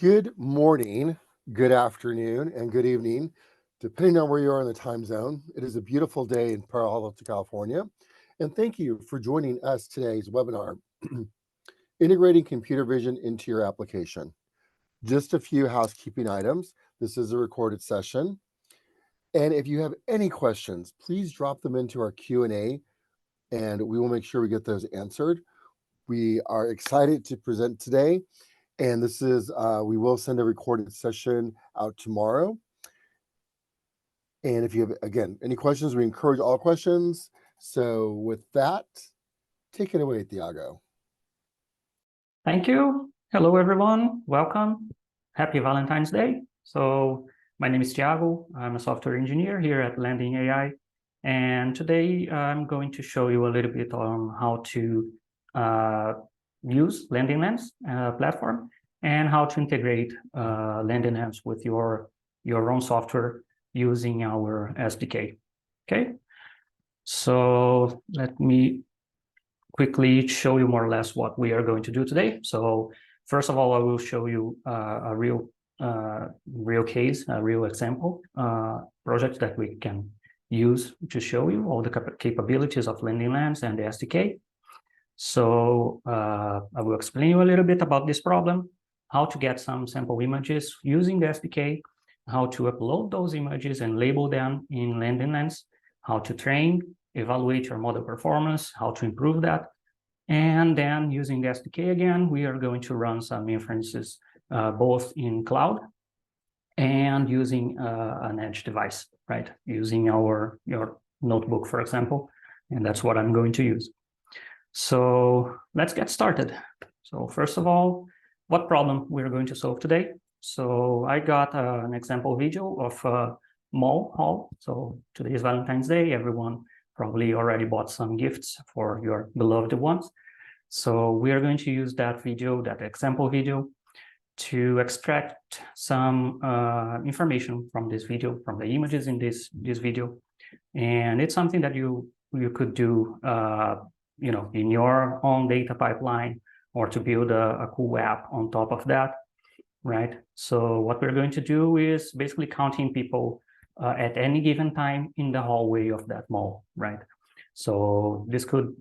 Good morning, good afternoon, and good evening, depending on where you are in the time zone. It is a beautiful day in Palo Alto, California, and thank you for joining us today's webinar, Integrating Computer Vision into Your Application. Just a few housekeeping items. This is a recorded session, and if you have any questions, please drop them into our Q&A, and we will make sure we get those answered. We are excited to present today. And this is, we will send a recorded session out tomorrow. And if you have, again, any questions, we encourage all questions. So with that, take it away, Thiago. Thank you. Hello, everyone. Welcome. Happy Valentine's Day. So my name is Thiago. I'm a software engineer here at LandngAI. And today I'm going to show you a little bit on how to use LandngLens platform and how to integrate LandngLens with your own software using our SDK. Okay, so let me quickly show you more or less what we are going to do today. So first of all, I will show you a real case, a real example project that we can use to show you all the capabilities of LandngLens and the SDK. So I will explain you a little bit about this problem, how to get some sample images using the SDK, how to upload those images and label them in LandngLens, how to train, evaluate your model performance, how to improve that. And then using the SDK again, we are going to run some inferences both in cloud and using an edge device, right? Using your notebook, for example, and that's what I'm going to use. So let's get started. So first of all, what problem we're going to solve today? So I got an example video of a mall haul. So today is Valentine's Day. Everyone probably already bought some gifts for your beloved ones. So we are going to use that video, that example video, to extract some information from this video, from the images in this video. And it's something that you could do in your own data pipeline, or to build a cool app on top of that, right? So what we're going to do is basically counting people at any given time in the hallway of that mall, right? So this could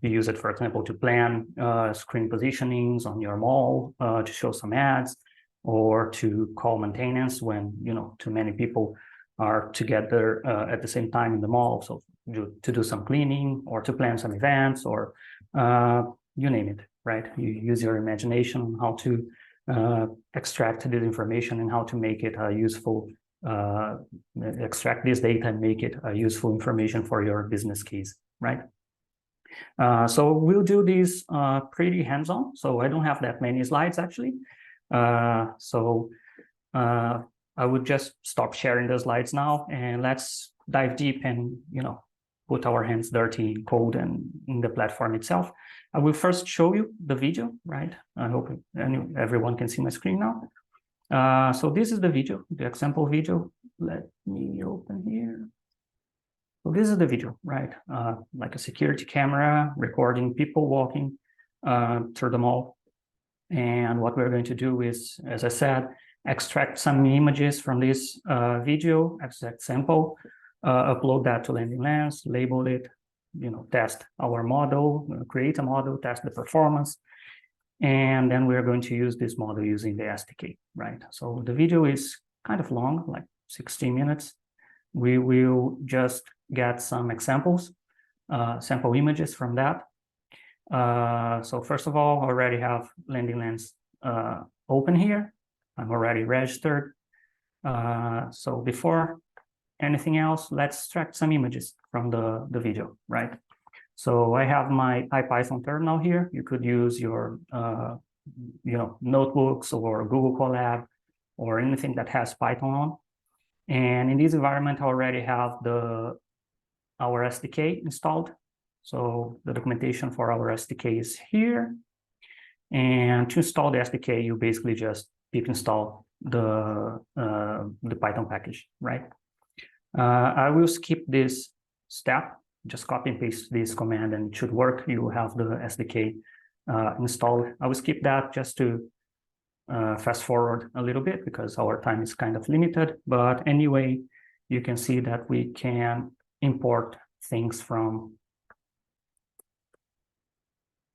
be used, for example, to plan screen positionings on your mall, to show some ads, or to call maintenance when, too many people are together at the same time in the mall. So to do some cleaning, or to plan some events, or you name it, right? You use your imagination on how to extract this information and how to make it useful, extract this data and make it useful information for your business case, right? So we'll do this pretty hands-on. So I don't have that many slides actually. So I would just stop sharing the slides now, and let's dive deep and, put our hands dirty in code and in the platform itself. I will first show you the video, right? I hope everyone can see my screen now. So this is the video, the example video. Let me open here. So this is the video, right? Like a security camera recording people walking through the mall. And what we're going to do is, as I said, extract some images from this video, extract sample, upload that to LandngLens, label it, test our model, create a model, test the performance, and then we're going to use this model using the SDK, right? So the video is kind of long, like 16 minutes. We will just get some examples, sample images from that. So first of all, I already have LandngLens open here. I'm already registered. So before anything else, let's extract some images from the video, right? So I have my Python terminal here. You could use your, notebooks or Google Colab or anything that has Python on. And in this environment, I already have our SDK installed. So the documentation for our SDK is here. And to install the SDK, you basically just pip install the Python package, right? I will skip this step, just copy and paste this command and it should work. You have the SDK installed. I will skip that just to fast forward a little bit because our time is kind of limited. But anyway, you can see that we can import things from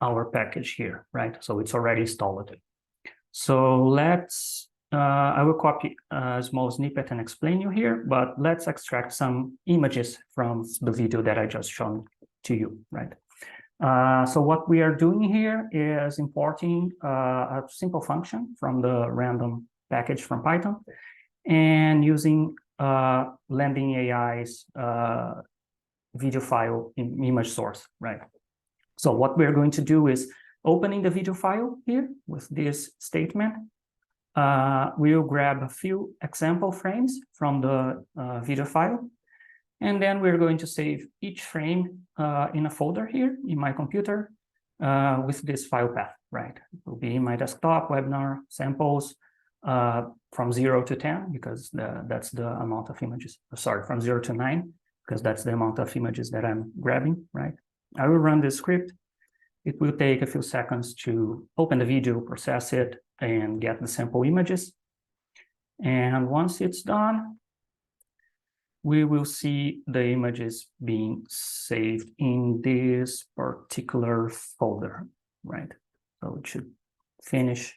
our package here, right? So it's already installed. So let's, I will copy a small snippet and explain you here, but let's extract some images from the video that I just shown to you, right? So what we are doing here is importing a simple function from the random package from Python and using LandngAI's video file in image source, right? So what we're going to do is opening the video file here with this statement. We'll grab a few example frames from the video file, and then we're going to save each frame in a folder here in my computer with this file path, right? It will be in my desktop, webinar, samples from 0 to 10, because that's the amount of images. Sorry, from 0 to 9, because that's the amount of images that I'm grabbing, right? I will run this script. It will take a few seconds to open the video, process it, and get the sample images. And once it's done, we will see the images being saved in this particular folder, right? So it should finish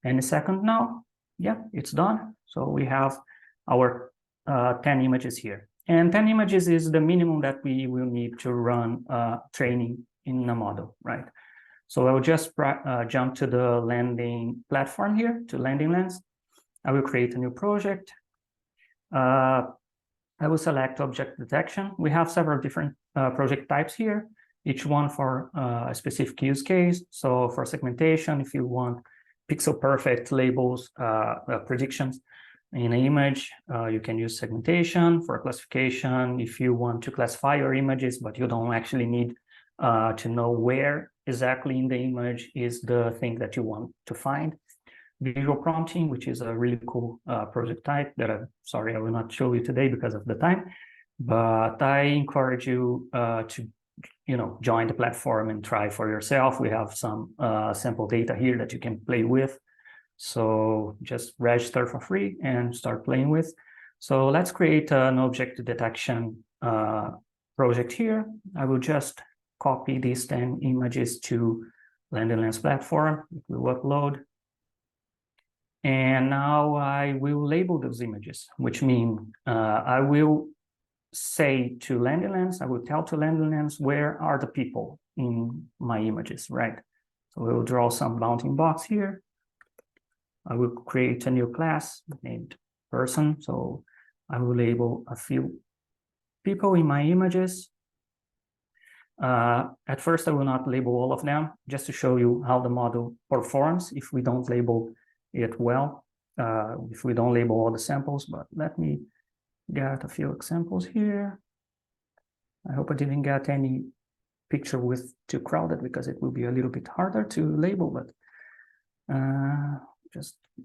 any second now. Yeah, it's done. So we have our 10 images here. And 10 images is the minimum that we will need to run training in a model, right? So I will just jump to the Landing platform here, to LandngLens. I will create a new project. I will select object detection. We have several different project types here, each one for a specific use case. So for segmentation, if you want pixel perfect labels, predictions in an image, you can use segmentation. For classification, if you want to classify your images, but you don't actually need to know where exactly in the image is the thing that you want to find. Visual prompting, which is a really cool project type that I'm sorry I will not show you today because of the time, but I encourage you to join the platform and try for yourself. We have some sample data here that you can play with. So just register for free and start playing with. So let's create an object detection project here. I will just copy these 10 images to LandngLens platform. It will upload. And now I will label those images, which means I will say to LandngLens, I will tell to LandngLens where are the people in my images, right? So we will draw some bounding box here. I will create a new class named person. So I will label a few people in my images. At first, I will not label all of them, just to show you how the model performs if we don't label it well, if we don't label all the samples. But let me get a few examples here. I hope I didn't get any picture with too crowded, because it will be a little bit harder to label, but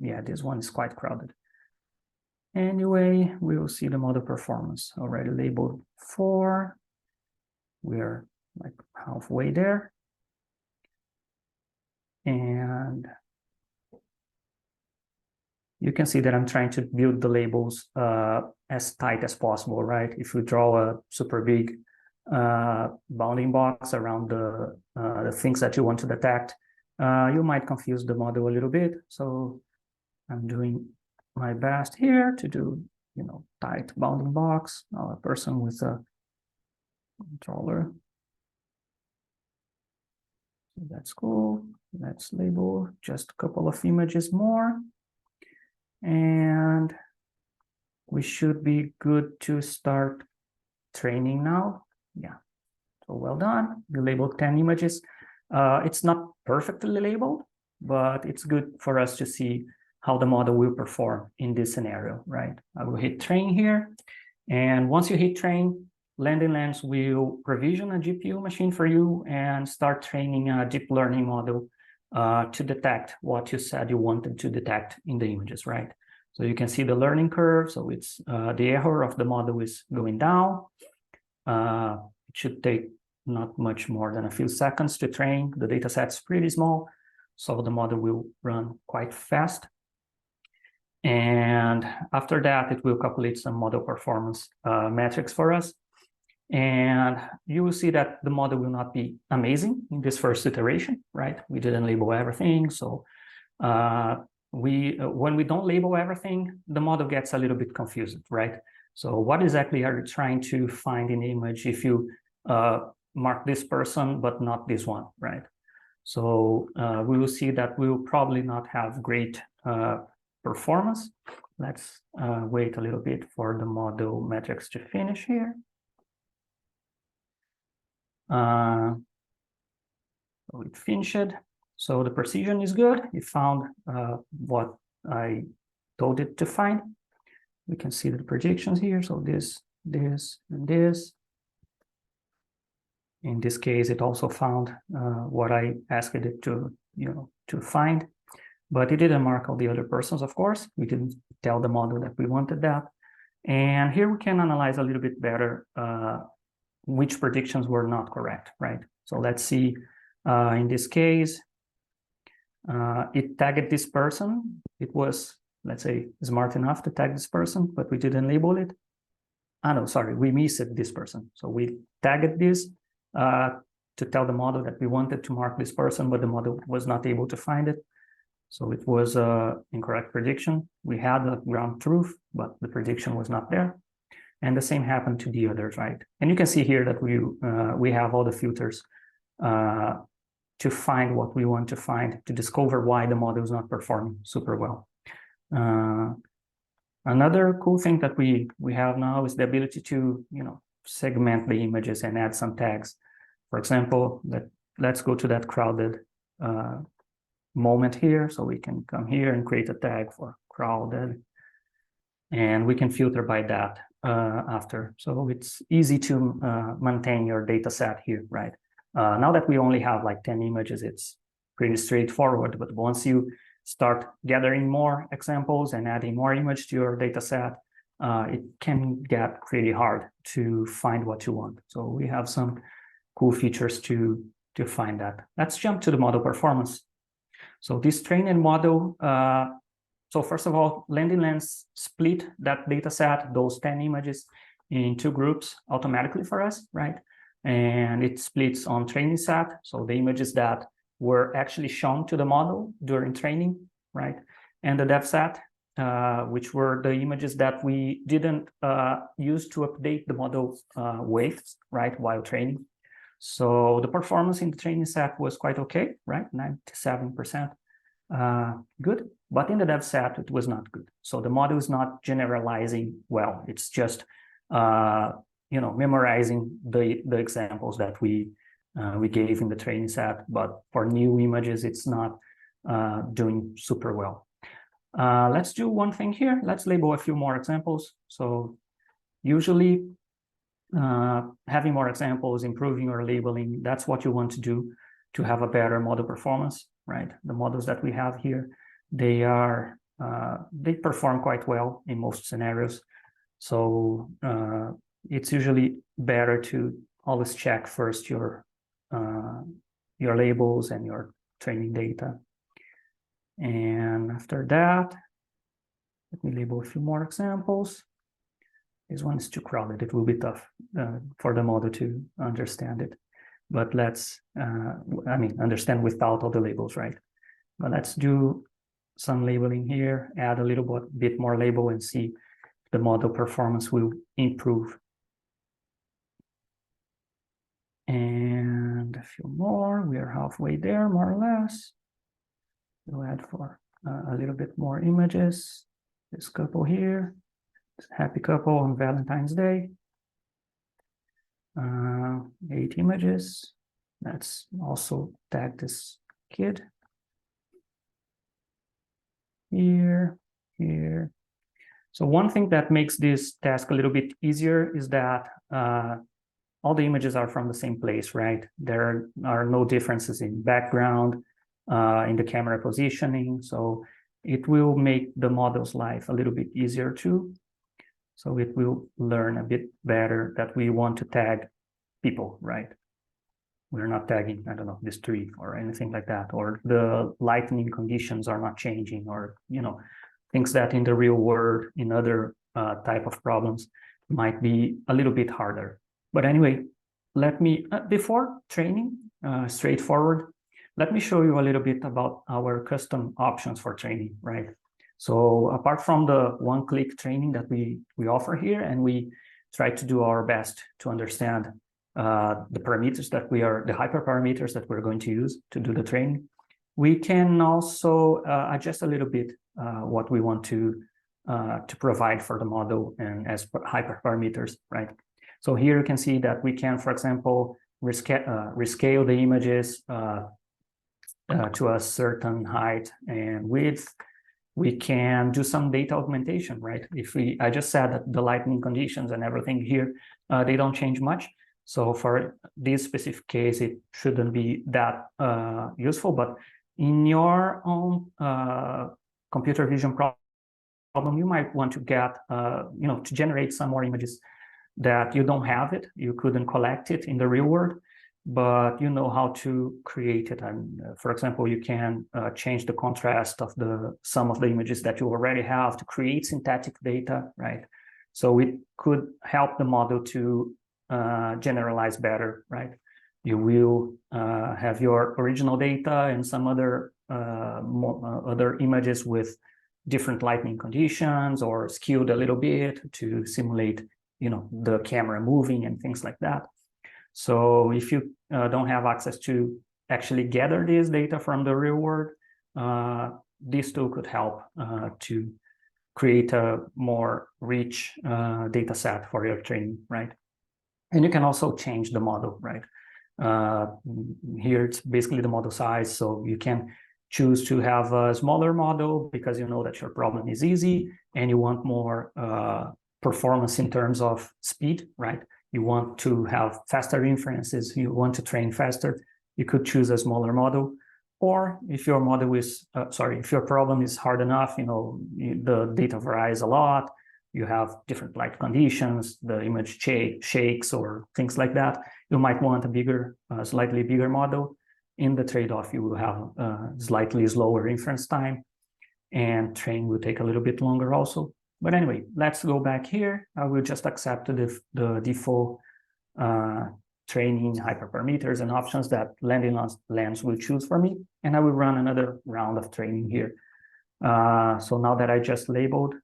yeah, this one is quite crowded. Anyway, we will see the model performance. Already labeled 4. We're like halfway there. And you can see that I'm trying to build the labels as tight as possible, right? If you draw a super big bounding box around the things that you want to detect, you might confuse the model a little bit. So I'm doing my best here to do, tight bounding box. A person with a controller. So that's cool. Let's label just a couple of images more. And we should be good to start training now. Yeah, so well done. You labeled 10 images. It's not perfectly labeled, but it's good for us to see how the model will perform in this scenario, right? I will hit train here. And once you hit train, LandngLens will provision a GPU machine for you and start training a deep learning model to detect what you said you wanted to detect in the images, right? So you can see the learning curve. So it's the error of the model is going down. It should take not much more than a few seconds to train. The data set's pretty small, so the model will run quite fast. And after that, it will calculate some model performance metrics for us. And you will see that the model will not be amazing in this first iteration, right? We didn't label everything. So when we don't label everything, the model gets a little bit confused, right? So what exactly are you trying to find in the image if you mark this person, but not this one, right? So we will see that we will probably not have great performance. Let's wait a little bit for the model metrics to finish here. It finished. So the precision is good. It found what I told it to find. We can see the predictions here. So this, and this. In this case, it also found what I asked it to, to find. But it didn't mark all the other persons, of course. We didn't tell the model that we wanted that. And here we can analyze a little bit better which predictions were not correct, right? So let's see, in this case, it tagged this person. It was, let's say, smart enough to tag this person, but we didn't label it. No, sorry, we missed this person. So we tagged this to tell the model that we wanted to mark this person, but the model was not able to find it. So it was an incorrect prediction. We had the ground truth, but the prediction was not there. And the same happened to the others, right? And you can see here that we have all the filters to find what we want to find, to discover why the model is not performing super well. Another cool thing that we have now is the ability to, segment the images and add some tags. For example, let's go to that crowded moment here. So we can come here and create a tag for crowded, and we can filter by that after. So it's easy to maintain your data set here, right? Now that we only have like 10 images, it's pretty straightforward. But once you start gathering more examples and adding more image to your data set, it can get pretty hard to find what you want. So we have some cool features to find that. Let's jump to the model performance. So this trained model, so first of all, LandngLens split that data set, those 10 images, in 2 groups automatically for us, right? And it splits on training set, so the images that were actually shown to the model during training, right? And the dev set, which were the images that we didn't use to update the model weights, right, while training. So the performance in the training set was quite okay, right? 97%. Good, but in the dev set, it was not good. So the model is not generalizing well. It's just, memorizing the examples that we gave in the training set, but for new images, it's not doing super well. Let's do one thing here. Let's label a few more examples. So usually having more examples, improving your labeling, that's what you want to do to have a better model performance, right? The models that we have here, they perform quite well in most scenarios. So it's usually better to always check first your labels and your training data. And after that, let me label a few more examples. This one is too crowded. It will be tough for the model to understand it. But let's, understand without all the labels, right? But let's do some labeling here, add a little bit more label and see if the model performance will improve. And a few more. We are halfway there, more or less. We'll add for a little bit more images. This couple here. Happy couple on Valentine's Day. 8 images. Let's also tag this kid. Here. So one thing that makes this task a little bit easier is that all the images are from the same place, right? There are no differences in background, in the camera positioning. So it will make the model's life a little bit easier too. So it will learn a bit better that we want to tag people, right? We're not tagging, I don't know, this tree or anything like that, or the lighting conditions are not changing, or, things that in the real world, in other type of problems, might be a little bit harder. But anyway, let me, before training, straightforward, let me show you a little bit about our custom options for training, right? So apart from the one-click training that we offer here, and we try to do our best to understand the parameters that the hyperparameters that we're going to use to do the training, we can also adjust a little bit what we want to provide for the model and as hyperparameters, right? So here you can see that we can, for example, rescale the images to a certain height and width. We can do some data augmentation, right? I just said that the lighting conditions and everything here, they don't change much. So for this specific case, it shouldn't be that useful, but in your own computer vision problem, you might want to get, to generate some more images that you don't have it, you couldn't collect it in the real world, but you know how to create it. And for example, you can change the contrast of some of the images that you already have to create synthetic data, right? So it could help the model to generalize better, right? You will have your original data and some other other images with different lighting conditions or skewed a little bit to simulate, the camera moving and things like that. So if you don't have access to actually gather this data from the real world, this tool could help to create a more rich data set for your training, right? And you can also change the model, right? Here it's basically the model size, so you can choose to have a smaller model because you know that your problem is easy and you want more performance in terms of speed, right? You want to have faster inferences, you want to train faster, you could choose a smaller model. Or if your model is, if your problem is hard enough, the data varies a lot, you have different light conditions, the image shakes or things like that, you might want a bigger, slightly bigger model. In the trade-off, you will have slightly slower inference time, and train will take a little bit longer also. But anyway, let's go back here. I will just accept the default training hyperparameters and options that LandngLens will choose for me, and I will run another round of training here. So now that I just labeled,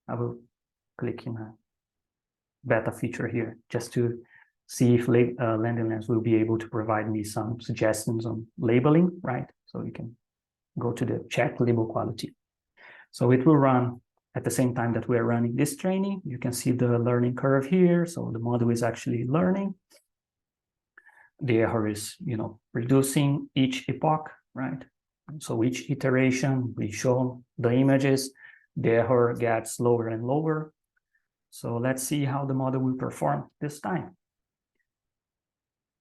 I will click in a beta feature here just to see if LandngLens will be able to provide me some suggestions on labeling, right? So you can go to the check label quality. So it will run at the same time that we're running this training. You can see the learning curve here. So the model is actually learning. The error is, reducing each epoch, right? So each iteration, we show the images, the error gets lower and lower. So let's see how the model will perform this time.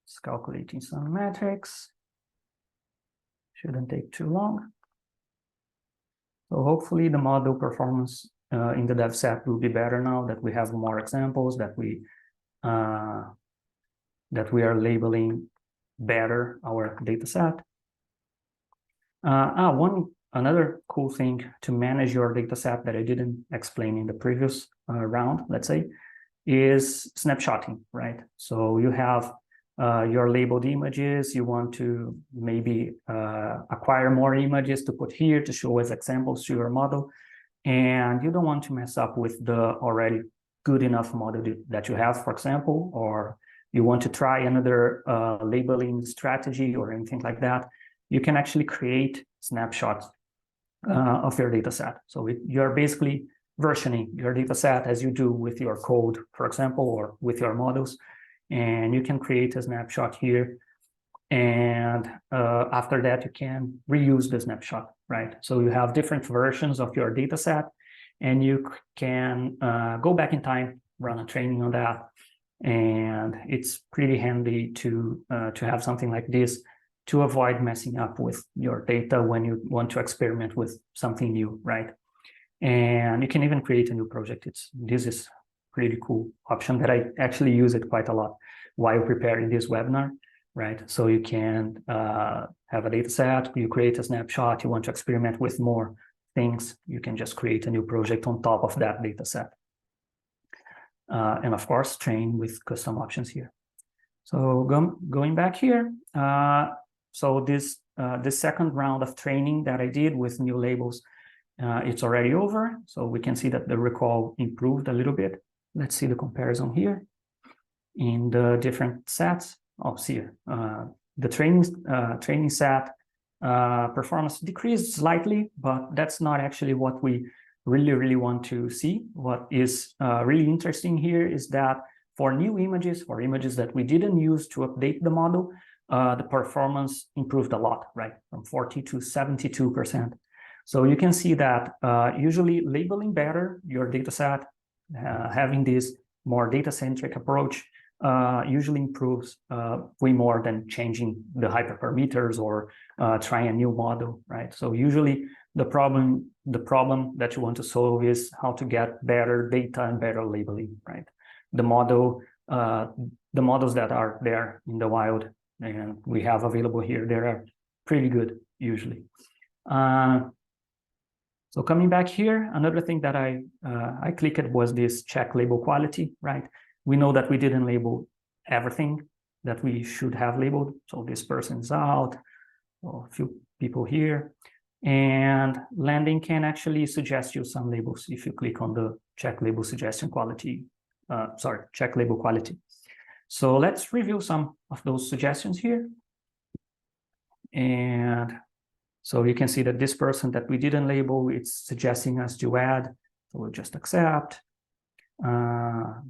It's calculating some metrics. Shouldn't take too long. So hopefully the model performance in the dev set will be better now that we have more examples, that we are labeling better our data set. Another cool thing to manage your data set that I didn't explain in the previous round, let's say, is snapshotting, right? So you have your labeled images, you want to maybe acquire more images to put here to show as examples to your model, and you don't want to mess up with the already good enough model that you have, for example, or you want to try another labeling strategy or anything like that. You can actually create snapshots of your data set. So you're basically versioning your data set as you do with your code, for example, or with your models. And you can create a snapshot here. And after that, you can reuse the snapshot, right? So you have different versions of your data set, and you can go back in time, run a training on that. And it's pretty handy to have something like this to avoid messing up with your data when you want to experiment with something new, right? And you can even create a new project. This is pretty cool option that I actually use it quite a lot while preparing this webinar, right? So you can have a data set, you create a snapshot, you want to experiment with more things, you can just create a new project on top of that data set. And of course, train with custom options here. So going back here, so this second round of training that I did with new labels, it's already over. So we can see that the recall improved a little bit. Let's see the comparison here in the different sets. Oh, see here, the training set performance decreased slightly, but that's not actually what we really want to see. What is really interesting here is that for new images, for images that we didn't use to update the model, the performance improved a lot, right? From 40 to 72%. So you can see that usually labeling better your data set, having this more data-centric approach usually improves way more than changing the hyperparameters or trying a new model, right? So usually the problem that you want to solve is how to get better data and better labeling, right? The models that are there in the wild and we have available here, they are pretty good usually. So coming back here, another thing that I clicked was this check label quality, right? We know that we didn't label everything that we should have labeled. So this person's out, or a few people here. And Landing can actually suggest you some labels if you click on the check label suggestion quality, check label quality. So let's review some of those suggestions here. And so you can see that this person that we didn't label, it's suggesting us to add, so we'll just accept.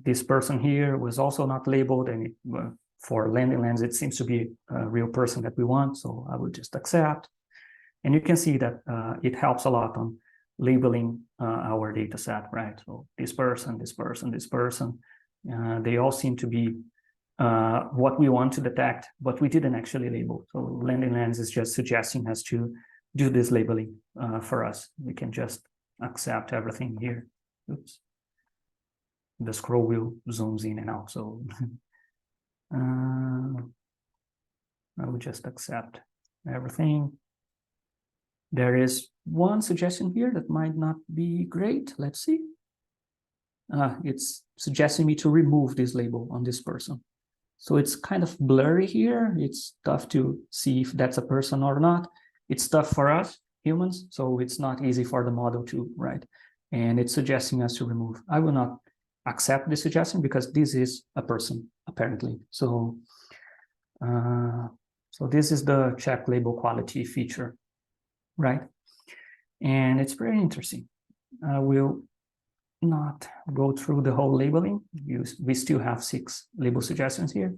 This person here was also not labeled, and for LandngLens, it seems to be a real person that we want, so I will just accept. And you can see that it helps a lot on labeling our data set, right? So this person, this person, this person, they all seem to be what we want to detect, but we didn't actually label. So LandngLens is just suggesting us to do this labeling for us. We can just accept everything here. Oops. The scroll wheel zooms in and out, so I will just accept everything. There is one suggestion here that might not be great. Let's see. It's suggesting me to remove this label on this person. So it's kind of blurry here. It's tough to see if that's a person or not. It's tough for us humans, so it's not easy for the model to write. And it's suggesting us to remove. I will not accept this suggestion because this is a person apparently. So, so this is the check label quality feature, right? And it's pretty interesting. I will not go through the whole labeling. We still have 6 label suggestions here.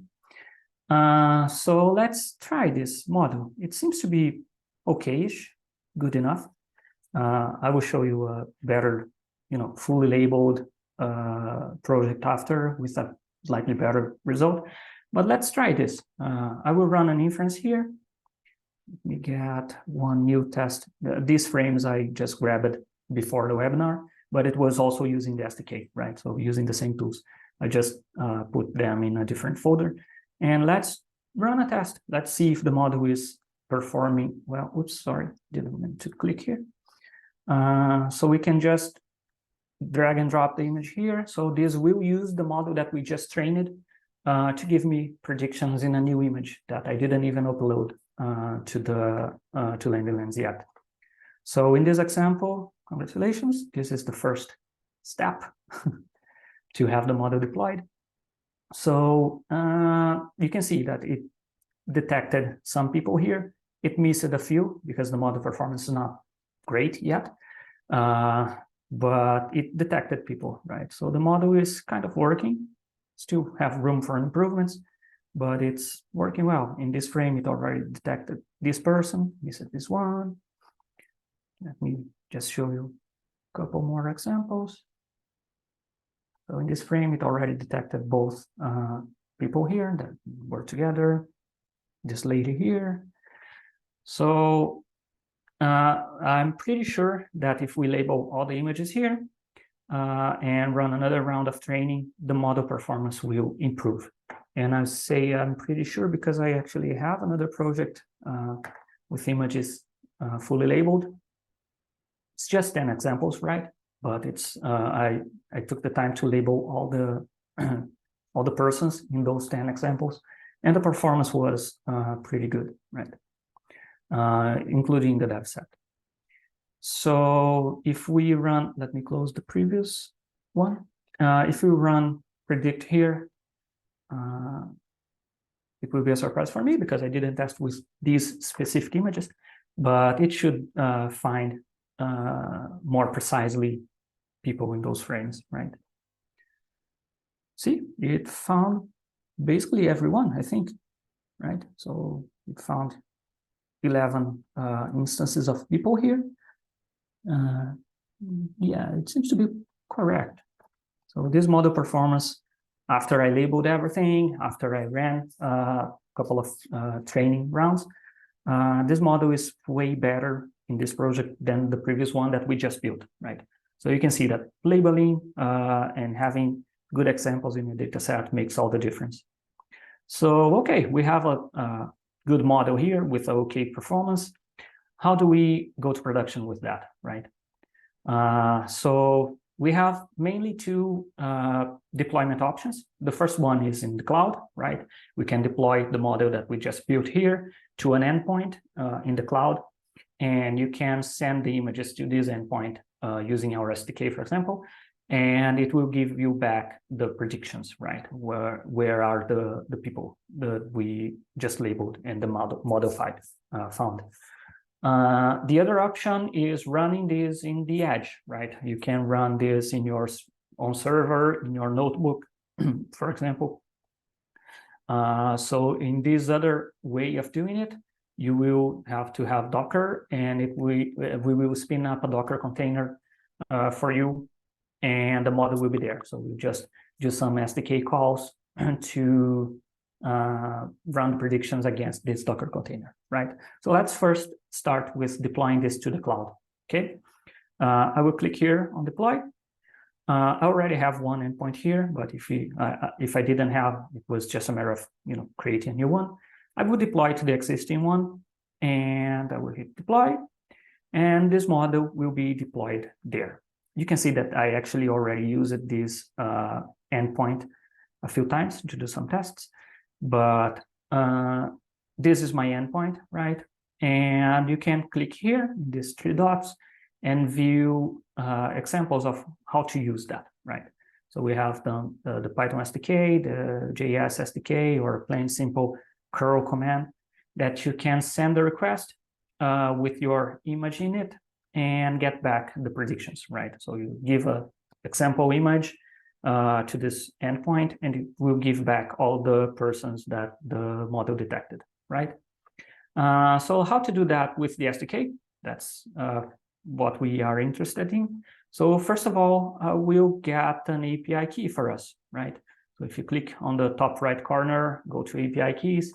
So let's try this model. It seems to be okay-ish, good enough. I will show you a better, fully labeled project after with a slightly better result. But let's try this. I will run an inference here. Let me get one new test. These frames I just grabbed before the webinar, but it was also using the SDK, right? So using the same tools. I just put them in a different folder. And let's run a test. Let's see if the model is performing well. Oops, sorry, didn't mean to click here. So we can just drag and drop the image here. So this will use the model that we just trained to give me predictions in a new image that I didn't even upload to LandngLens yet. So in this example, congratulations, this is the first step to have the model deployed. So you can see that it detected some people here. It missed a few because the model performance is not great yet. But it detected people, right? So the model is kind of working, still have room for improvements, but it's working well. In this frame, it already detected this person, missed this one. Let me just show you a couple more examples. So in this frame, it already detected both people here that were together, this lady here. So I'm pretty sure that if we label all the images here and run another round of training, the model performance will improve. And I say I'm pretty sure because I actually have another project with images fully labeled. It's just 10 examples, right? But it's I took the time to label all the all the persons in those 10 examples, and the performance was pretty good, right? Including the dev set. So if we run, let me close the previous one. If we run predict here, it will be a surprise for me because I didn't test with these specific images, but it should find more precisely people in those frames, right? See, it found basically everyone, I think, right? So it found 11 instances of people here. Yeah, it seems to be correct. So this model performance, after I labeled everything, after I ran a couple of training rounds, this model is way better in this project than the previous one that we just built, right? So you can see that labeling and having good examples in your data set makes all the difference. So, okay, we have a good model here with okay performance. How do we go to production with that, right? So we have mainly two deployment options. The first one is in the cloud, right? We can deploy the model that we just built here to an endpoint in the cloud, and you can send the images to this endpoint using our SDK, for example, and it will give you back the predictions, right? Where are the people that we just labeled and the modified found. The other option is running this in the edge, right? You can run this in your own server, in your notebook, for example. So in this other way of doing it, you will have to have Docker, and we will spin up a Docker container for you, and the model will be there. So we just do some SDK calls to run predictions against this Docker container, right? So let's first start with deploying this to the cloud, okay? I will click here on deploy. I already have one endpoint here, but if I didn't have, it was just a matter of creating a new one. I would deploy to the existing one, and I will hit deploy, and this model will be deployed there. You can see that I actually already used this endpoint a few times to do some tests, but this is my endpoint, right? And you can click here, these three dots, and view examples of how to use that, right? So we have the Python SDK, the JS SDK, or a plain simple curl command that you can send a request with your image in it and get back the predictions, right? So you give an example image to this endpoint, and it will give back all the persons that the model detected, right? So how to do that with the SDK? That's what we are interested in. So first of all, we'll get an API key for us, right? So if you click on the top right corner, go to API keys,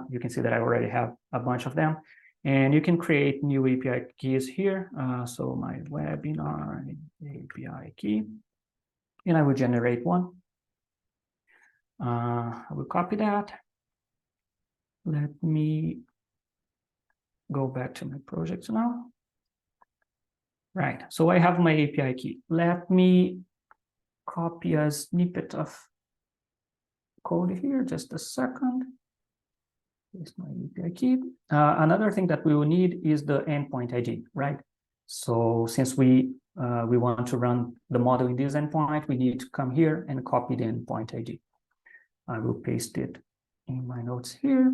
you can see that I already have a bunch of them. And you can create new API keys here. So my webinar API key, and I will generate one. I will copy that. Let me go back to my project now. Right, so I have my API key. Let me copy a snippet of code here, just a second. Here's my API key. Another thing that we will need is the endpoint ID, right? So since we want to run the model in this endpoint, we need to come here and copy the endpoint ID. I will paste it in my notes here,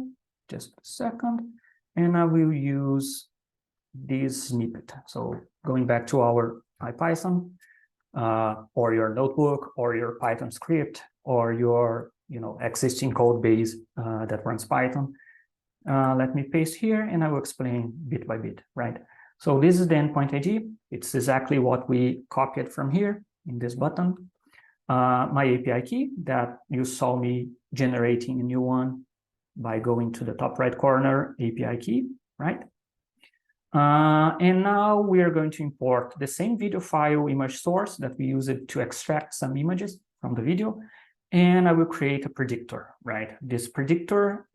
just a second, and I will use this snippet. So going back to our IPython, or your notebook, or your Python script, or your existing code base that runs Python. Let me paste here, and I will explain bit by bit, right? So this is the endpoint ID. It's exactly what we copied from here in this button. My API key that you saw me generating a new one by going to the top right corner, API key, right? And now we are going to import the same video file image source that we used to extract some images from the video. And I will create a predictor, right? This predictor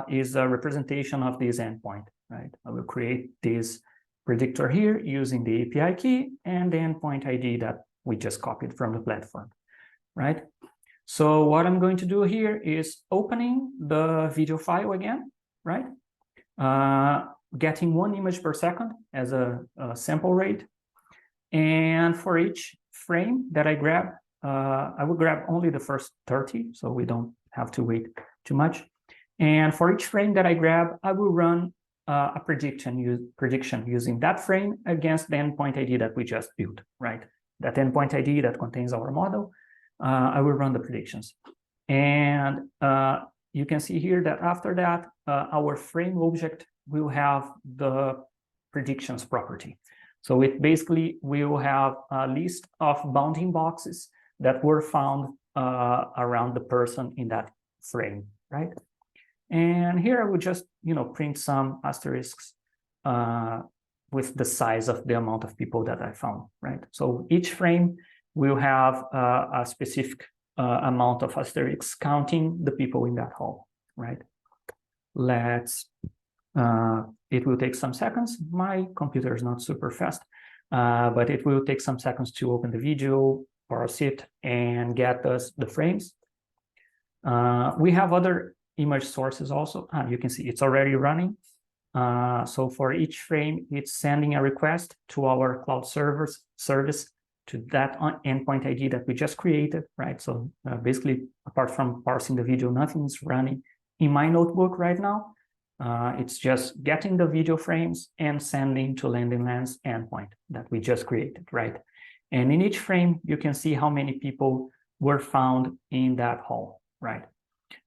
is a representation of this endpoint, right? I will create this predictor here using the API key and the endpoint ID that we just copied from the platform, right? So what I'm going to do here is opening the video file again, right? Getting 1 image per second as a sample rate. And for each frame that I grab, I will grab only the first 30, so we don't have to wait too much. And for each frame that I grab, I will run a prediction using that frame against the endpoint ID that we just built, right? That endpoint ID that contains our model, I will run the predictions. And you can see here that after that, our frame object will have the predictions property. So it basically will have a list of bounding boxes that were found around the person in that frame, right? And here I would just, print some asterisks with the size of the amount of people that I found, right? So each frame will have a specific amount of asterisks counting the people in that hall, right? It will take some seconds. My computer is not super fast, but it will take some seconds to open the video, parse it, and get us the frames. We have other image sources also. You can see it's already running. So for each frame, it's sending a request to our cloud service to that endpoint ID that we just created, right? So basically, apart from parsing the video, nothing's running in my notebook right now. It's just getting the video frames and sending to LandngLens endpoint that we just created, right? And in each frame, you can see how many people were found in that hall, right?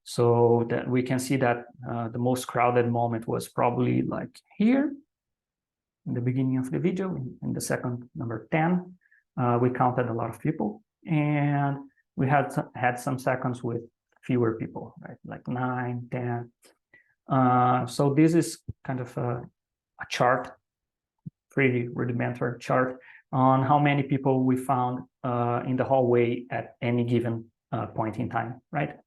So that we can see that the most crowded moment was probably like here, in the beginning of the video, in the second, number 10. We counted a lot of people, and we had some seconds with fewer people, right? Like 9, 10. So this is kind of a chart, pretty rudimentary chart on how many people we found in the hallway at any given point in time, right?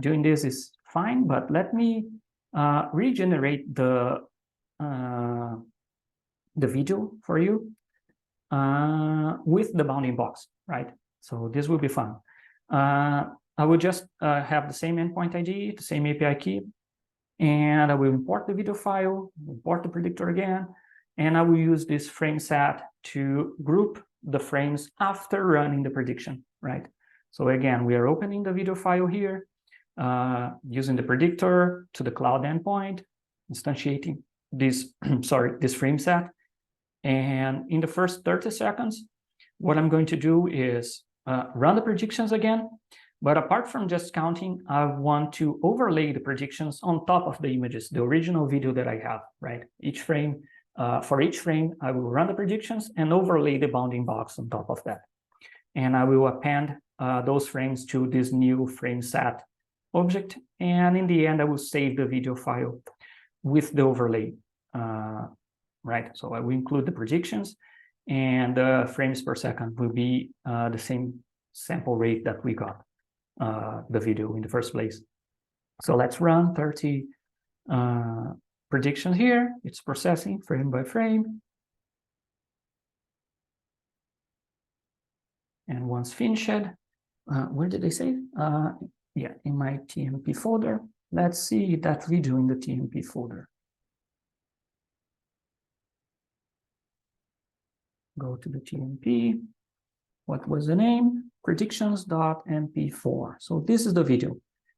Doing this is fine, but let me regenerate the video for you with the bounding box, right? So this will be fun. I will just have the same endpoint ID, the same API key, and I will import the video file, import the predictor again, and I will use this frame set to group the frames after running the prediction, right? So again, we are opening the video file here, using the predictor to the cloud endpoint, instantiating this, this frame set. And in the first 30 seconds, what I'm going to do is run the predictions again. But apart from just counting, I want to overlay the predictions on top of the images, the original video that I have, right? Each frame, for each frame, I will run the predictions and overlay the bounding box on top of that. And I will append those frames to this new frame set object. And in the end, I will save the video file with the overlay, right? So I will include the predictions, and the frames per second will be the same sample rate that we got the video in the first place. So let's run 30 predictions here. It's processing frame by frame. And once finished, where did I save? Yeah, in my TMP folder. Let's see that video in the TMP folder. Go to the TMP. What was the name? Predictions.mp4. So this is the video.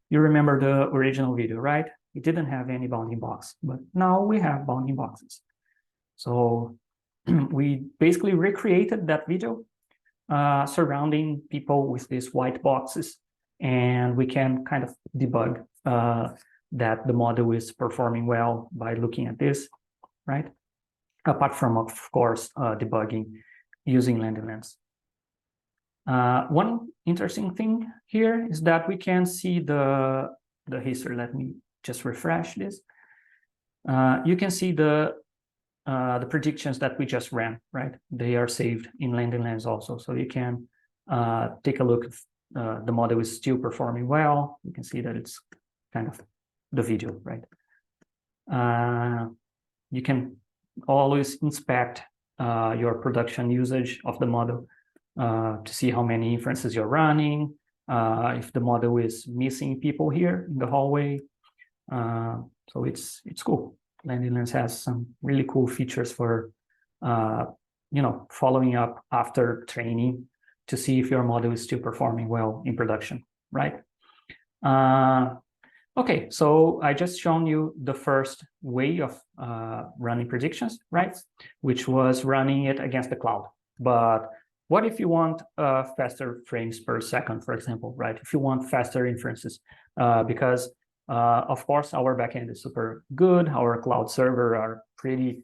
You remember the original video, right? It didn't have any bounding box, but now we have bounding boxes. So we basically recreated that video surrounding people with these white boxes, and we can kind of debug that the model is performing well by looking at this, right? Apart from, of course, debugging using LandngLens. One interesting thing here is that we can see the history. Let me just refresh this. You can see the predictions that we just ran, right? They are saved in LandngLens also. So you can take a look if the model is still performing well. You can see that it's kind of the video, right? you can always inspect your production usage of the model to see how many inferences you're running, if the model is missing people here in the hallway. So it's cool. LandngLens has some really cool features for following up after training to see if your model is still performing well in production, right? Okay, so I just shown you the first way of running predictions, right? Which was running it against the cloud. But what if you want faster frames per second, for example, right? If you want faster inferences, because of course our backend is super good, our cloud server are pretty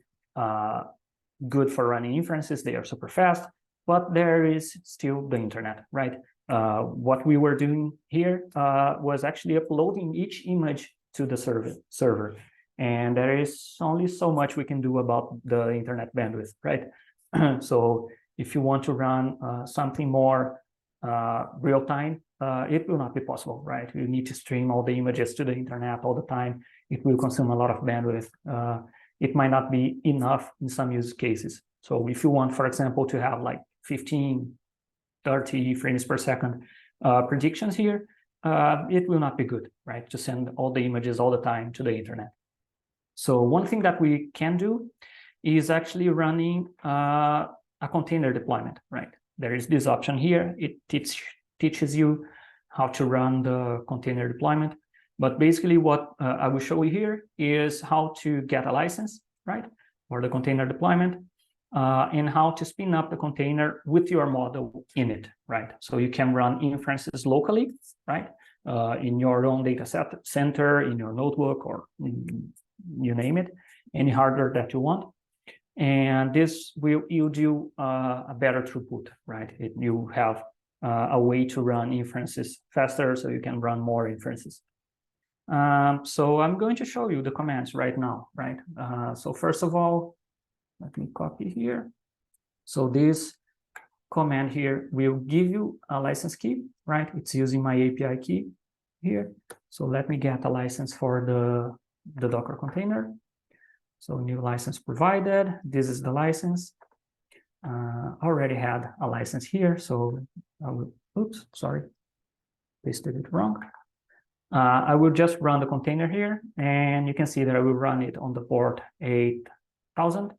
good for running inferences, they are super fast, but there is still the internet, right? What we were doing here was actually uploading each image to the server. And there is only so much we can do about the internet bandwidth, right? So if you want to run something more real time, it will not be possible, right? You need to stream all the images to the internet all the time. It will consume a lot of bandwidth. It might not be enough in some use cases. So if you want, for example, to have like 15, 30 frames per second predictions here, it will not be good, right? To send all the images all the time to the internet. So one thing that we can do is actually running a container deployment, right? There is this option here. It teaches you how to run the container deployment. But basically what I will show you here is how to get a license, right? For the container deployment. And how to spin up the container with your model in it, right? So you can run inferences locally, right? In your own data center, in your notebook, or you name it, any hardware that you want. And this will yield you a better throughput, right? You have a way to run inferences faster, so you can run more inferences. So I'm going to show you the commands right now, right? So first of all, let me copy here. So this command here will give you a license key, right? It's using my API key here. So let me get a license for the Docker container. So new license provided. This is the license. Already had a license here. So I will, oops, sorry, pasted it wrong. I will just run the container here, and you can see that I will run it on the port 8000.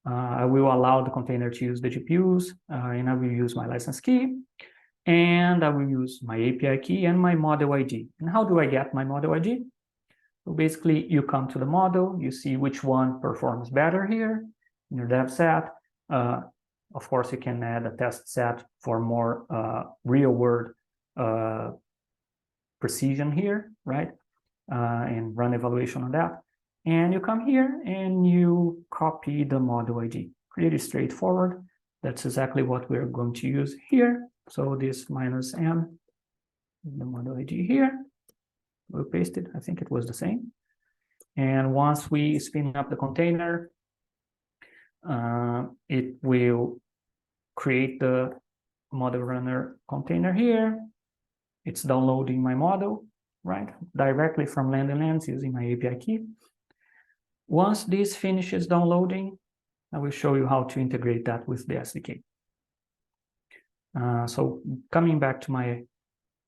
I will allow the container to use the GPUs, and I will use my license key, and I will use my API key and my model ID. And how do I get my model ID? So basically, you come to the model, you see which one performs better here in your dev set. Of course, you can add a test set for more real-world precision here, right? And run evaluation on that. And you come here and you copy the model ID. Pretty straightforward. That's exactly what we're going to use here. So this -m, the model ID here. We'll paste it. I think it was the same. And once we spin up the container, it will create the model runner container here. It's downloading my model, right? Directly from LandngLens using my API key. Once this finishes downloading, I will show you how to integrate that with the SDK. So coming back to my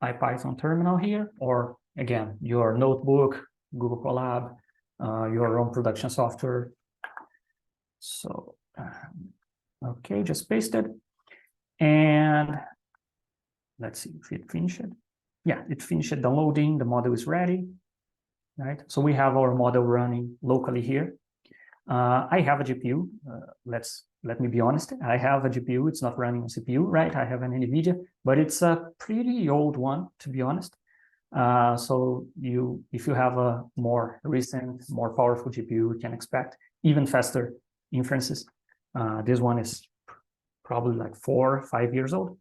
IPython terminal here, or again, your notebook, Google Colab, your own production software. So, okay, just paste it. And let's see if it finished. Yeah, it finished downloading. The model is ready. Right, so we have our model running locally here. I have a GPU. Let me be honest. I have a GPU. It's not running on CPU, right? I have an NVIDIA, but it's a pretty old one, to be honest. So if you have a more recent, more powerful GPU, you can expect even faster inferences. This one is probably like 4 or 5 years old.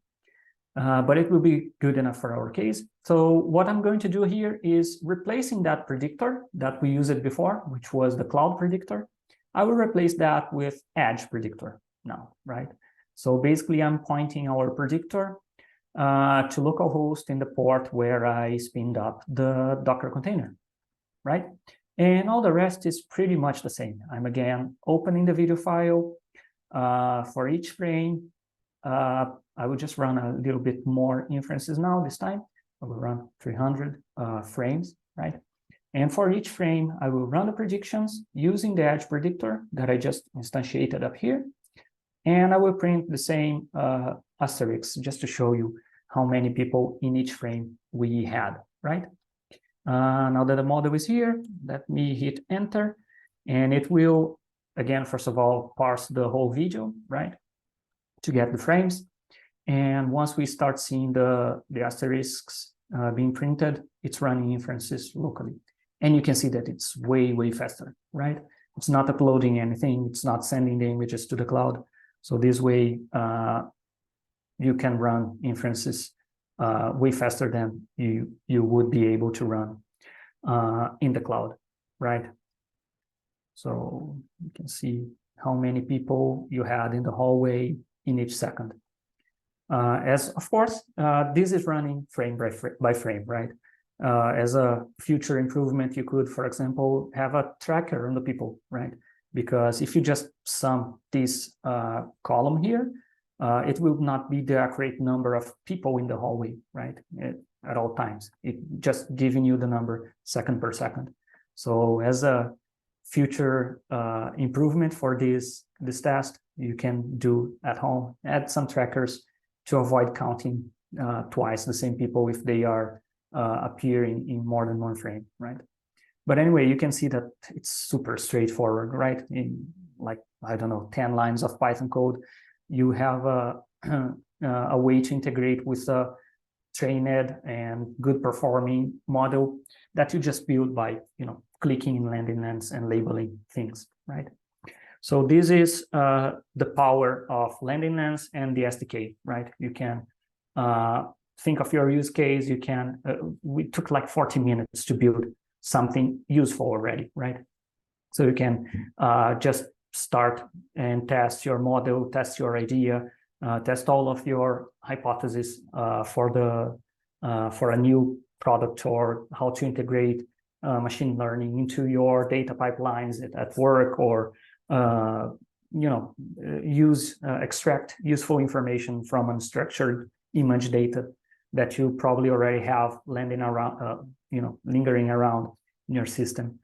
But it will be good enough for our case. So what I'm going to do here is replacing that predictor that we used before, which was the cloud predictor. I will replace that with edge predictor now, right? So basically I'm pointing our predictor to localhost in the port where I spinned up the Docker container, right? And all the rest is pretty much the same. I'm again opening the video file. For each frame, I will just run a little bit more inferences now this time. I will run 300 frames, right? And for each frame, I will run the predictions using the edge predictor that I just instantiated up here. And I will print the same asterisk just to show you how many people in each frame we had, right? Now that the model is here, let me hit enter, and it will, again, first of all, parse the whole video, right, to get the frames. And once we start seeing the asterisks being printed, it's running inferences locally. And you can see that it's way, way faster, right? It's not uploading anything. It's not sending the images to the cloud. So this way, you can run inferences way faster than you would be able to run in the cloud, right? So you can see how many people you had in the hallway in each second. As of course, this is running frame by frame, right? As a future improvement, you could, for example, have a tracker on the people, right? Because if you just sum this column here, it will not be the accurate number of people in the hallway, right? At all times. It just giving you the number second per second. So as a future improvement for this test, you can do at home, add some trackers to avoid counting twice the same people if they are appearing in more than one frame, right? But anyway, you can see that it's super straightforward, right? In like, I don't know, 10 lines of Python code, you have a way to integrate with a trained and good performing model that you just build by, clicking in LandngLens and labeling things, right? So this is the power of LandngLens and the SDK, right? You can think of your use case. You can, we took like 40 minutes to build something useful already, right? So you can just start and test your model, test your idea, test all of your hypotheses for a new product, or how to integrate machine learning into your data pipelines at work, or extract useful information from unstructured image data that you probably already have landing around, lingering around in your system,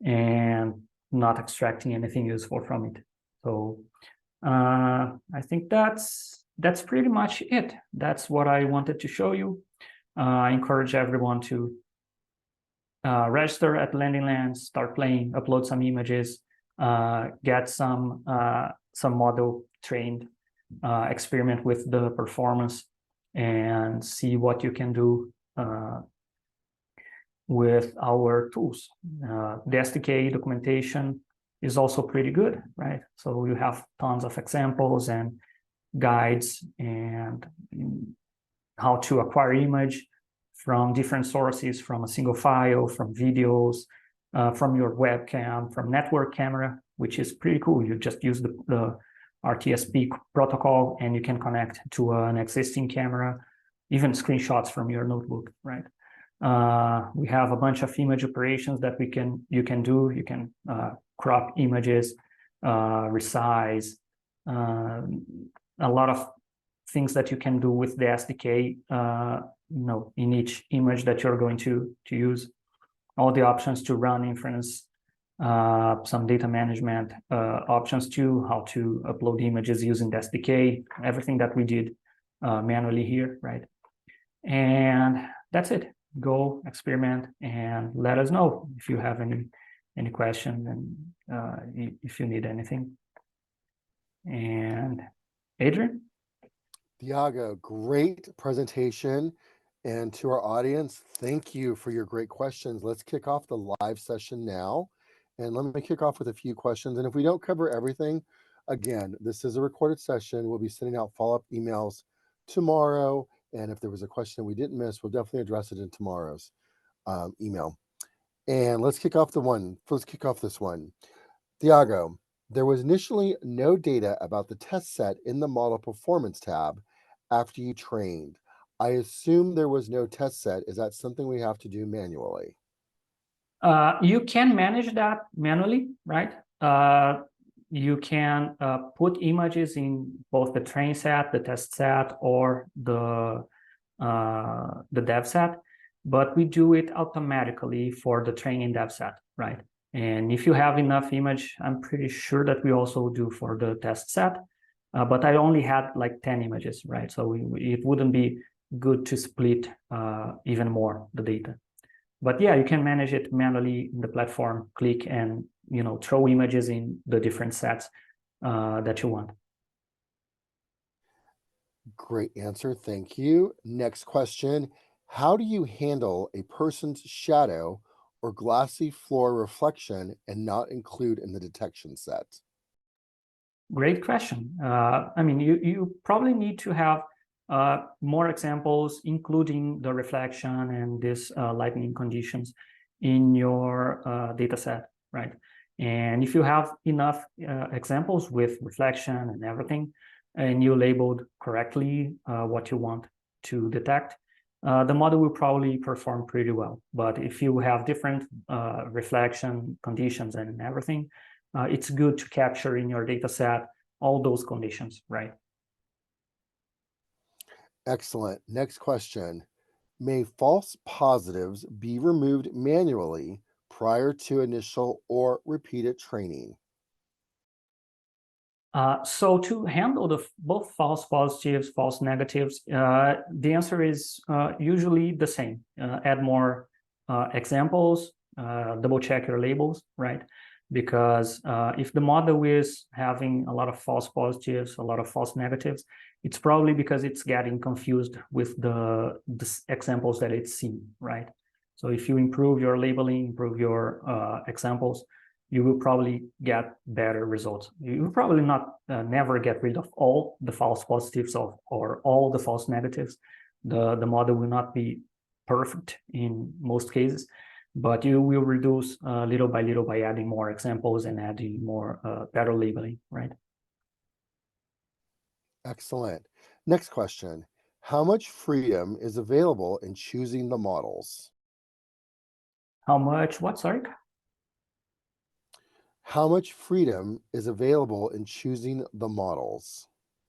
and not extracting anything useful from it. So I think that's pretty much it. That's what I wanted to show you. I encourage everyone to register at LandngLens, start playing, upload some images, get some model trained, experiment with the performance, and see what you can do with our tools. The SDK documentation is also pretty good, right? So you have tons of examples and guides and how to acquire image from different sources, from a single file, from videos, from your webcam, from network camera, which is pretty cool. You just use the RTSP protocol and you can connect to an existing camera, even screenshots from your notebook, right? We have a bunch of image operations that you can do. You can crop images, resize, a lot of things that you can do with the SDK, in each image that you're going to use. All the options to run inference, some data management options too, how to upload images using the SDK, everything that we did manually here, right? And that's it. Go experiment and let us know if you have any questions and if you need anything. And Adrian? Thiago, great presentation. And to our audience, thank you for your great questions. Let's kick off the live session now. And let me kick off with a few questions. And if we don't cover everything, again, this is a recorded session. We'll be sending out follow-up emails tomorrow. And if there was a question we didn't miss, we'll definitely address it in tomorrow's email. And let's kick off this one. Thiago, there was initially no data about the test set in the model performance tab after you trained. I assume there was no test set. Is that something we have to do manually? You can manage that manually, right? You can put images in both the train set, the test set, or the dev set, but we do it automatically for the training dev set, right? And if you have enough image, I'm pretty sure that we also do for the test set, but I only had like 10 images, right? So it wouldn't be good to split even more the data. But yeah, you can manage it manually in the platform, click and throw images in the different sets that you want. Great answer. Thank you. Next question. How do you handle a person's shadow or glassy floor reflection and not include in the detection set? Great question. I mean, you probably need to have more examples, including the reflection and this lighting conditions in your data set, right? And if you have enough examples with reflection and everything, and you labeled correctly what you want to detect, the model will probably perform pretty well. But if you have different reflection conditions and everything, it's good to capture in your data set all those conditions, right? Excellent. Next question. May false positives be removed manually prior to initial or repeated training? So to handle both false positives, false negatives, the answer is usually the same. Add more examples, double check your labels, right? Because if the model is having a lot of false positives, a lot of false negatives, it's probably because it's getting confused with the examples that it's seeing, right? So if you improve your labeling, improve your examples, you will probably get better results. You will probably not never get rid of all the false positives or all the false negatives. The model will not be perfect in most cases, but you will reduce little by adding more examples and adding more better labeling, right? Excellent. Next question. How much freedom is available in choosing the models? How much, what, sorry? How much freedom is available in choosing the models?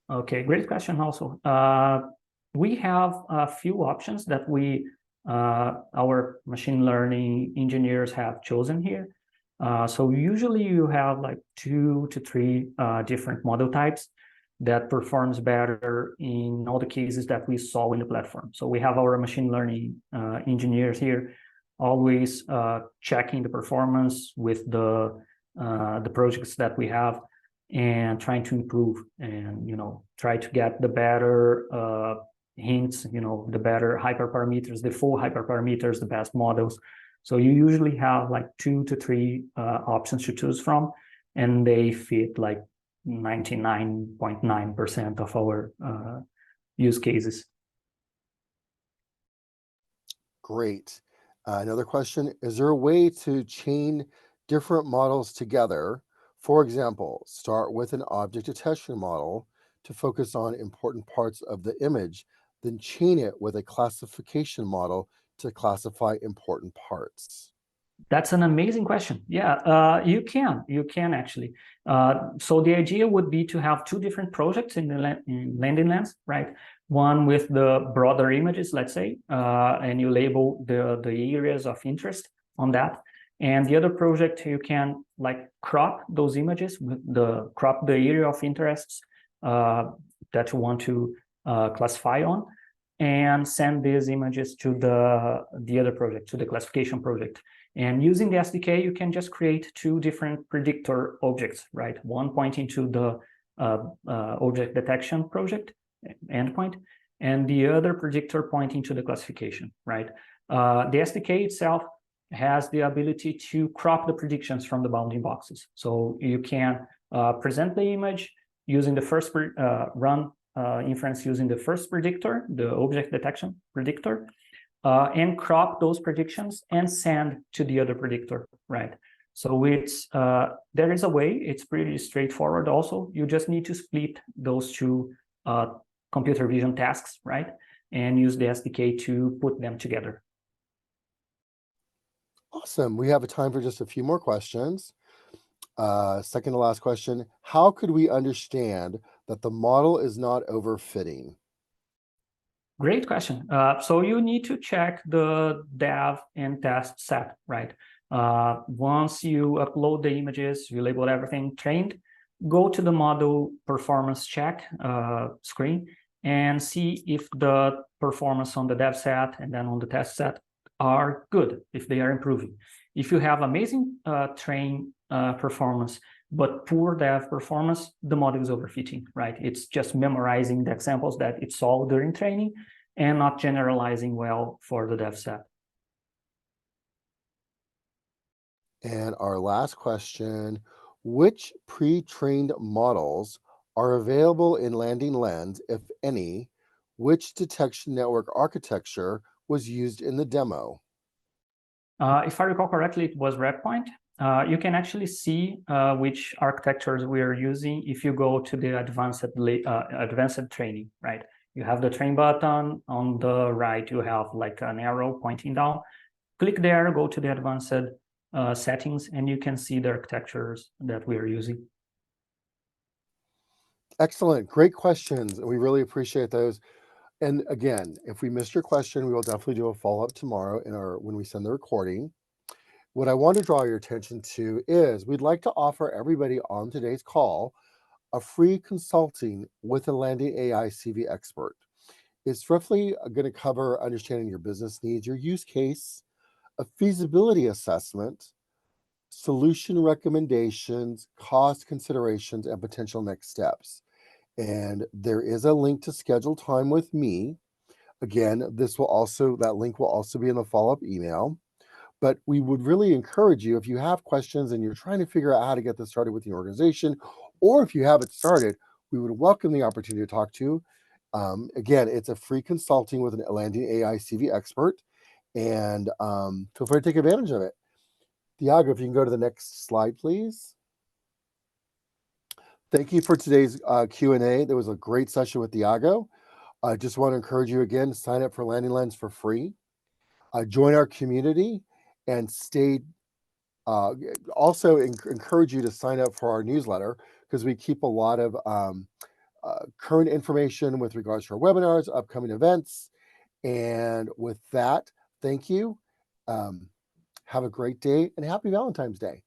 Okay, great question also. We have a few options that our machine learning engineers have chosen here. So usually you have like 2 to 3 different model types that performs better in all the cases that we saw in the platform. So we have our machine learning engineers here always checking the performance with the projects that we have and trying to improve and try to get the better hints, the better hyperparameters, the full hyperparameters, the best models. So you usually have like 2 to 3 options to choose from, and they fit like 99.9% of our use cases. Great. Another question, is there a way to chain different models together? For example, start with an object detection model to focus on important parts of the image, then chain it with a classification model to classify important parts. That's an amazing question. Yeah, you can actually. So the idea would be to have 2 different projects in LandngLens, right? One with the broader images, let's say, and you label the areas of interest on that. And the other project, you can like crop those images, crop the area of interests that you want to classify on, and send these images to the other project, to the classification project. And using the SDK, you can just create 2 different predictor objects, right? One pointing to the object detection project endpoint, and the other predictor pointing to the classification, right? The SDK itself has the ability to crop the predictions from the bounding boxes. So you can present the image using the first run inference using the first predictor, the object detection predictor, and crop those predictions and send to the other predictor, right? So it's there is a way, it's pretty straightforward also. You just need to split those 2 computer vision tasks, right? And use the SDK to put them together. Awesome. We have a time for just a few more questions. Second to last question. How could we understand that the model is not overfitting? Great question. So you need to check the dev and test set, right? Once you upload the images, you label everything trained, go to the model performance check screen and see if the performance on the dev set and then on the test set are good, if they are improving. If you have amazing train performance, but poor dev performance, the model is overfitting, right? It's just memorizing the examples that it saw during training and not generalizing well for the dev set. And our last question, which pre-trained models are available in LandngLens, if any? Which detection network architecture was used in the demo? If I recall correctly, it was RedPoint. You can actually see which architectures we are using if you go to the advanced training, right? You have the train button on the right, you have like an arrow pointing down. Click there, go to the advanced settings, and you can see the architectures that we are using. Excellent. Great questions. We really appreciate those. And again, if we missed your question, we will definitely do a follow-up tomorrow when we send the recording. What I want to draw your attention to is we'd like to offer everybody on today's call a free consulting with a Landing AI CV expert. It's roughly going to cover understanding your business needs, your use case, a feasibility assessment, solution recommendations, cost considerations, and potential next steps. And there is a link to schedule time with me. Again, that link will also be in the follow-up email. But we would really encourage you, if you have questions and you're trying to figure out how to get this started with your organization, or if you have it started, we would welcome the opportunity to talk to you. Again, it's a free consulting with an Landing AI CV expert, and feel free to take advantage of it. Thiago, if you can go to the next slide, please. Thank you for today's Q&A. There was a great session with Thiago. I just want to encourage you again, sign up for LandngLens for free. Join our community and also encourage you to sign up for our newsletter because we keep a lot of current information with regards to our webinars, upcoming events. And with that, thank you. Have a great day and happy Valentine's Day.